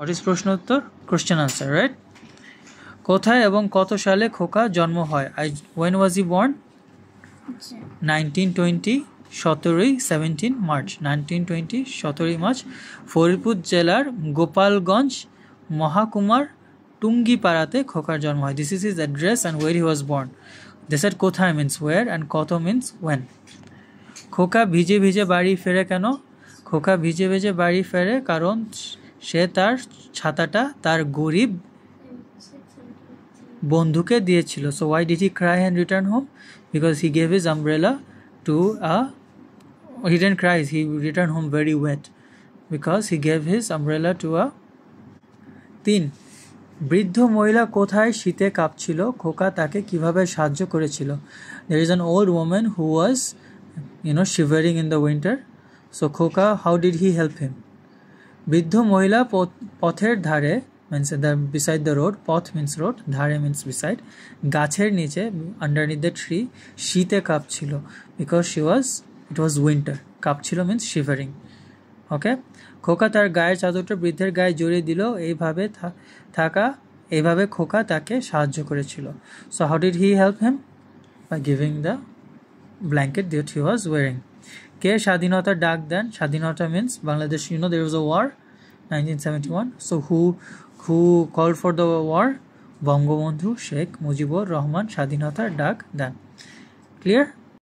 What is প্রশ্ন উত্তর? Question answer, right? কোথায় এবং কত সালে খোকা জন্ম হয়? When was he born? 1920 17 March 1920 17 March Faridpur জেলার গোপালগঞ্জ মহাকুমার টুঙ্গিপাড়াতে খোকার জন্ম হয়. This is his address and where he was born. They said কোথায় means where and কত means when. খোকা ভিজে ভিজে বাড়ি ফেরে কেন? খোকা ভিজে ভিজে বাড়ি ফেরে কারণ সে তার ছাতাটা তার গরিব বন্ধুকে দিয়েছিল. So why did he cry and return home? Because he gave his umbrella to he didn't cry, he returned home very wet because he gave his umbrella to a 3. বৃদ্ধ মহিলা কোথায় শীতে কাঁপছিল? খোকা তাকে কিভাবে সাহায্য করেছিল? There is an old woman who was shivering in the winter. So খোকা, how did he help him? বৃদ্ধ মহিলা পথের ধারে means beside the road, পথ means road, ধারে means beside, গাছের নিচে underneath the tree শীতে কাঁপছিল because it was winter. কাঁপছিল means shivering. Okay? খোকা তার গায়ের চাদরটা বৃদ্ধের গায়ে জড়িয়ে দিল. এইভাবে খোকা তাকে সাহায্য করেছিল. So how did he help him? By giving the blanket that he was wearing. কে স্বাধীনতার ডাক দেন? স্বাধীনতা means Bangladesh, there was a war 1971. So who called for the war? Bangabandhu Sheikh Mujibur Rahman স্বাধীনতার ডাক দেন. Clear?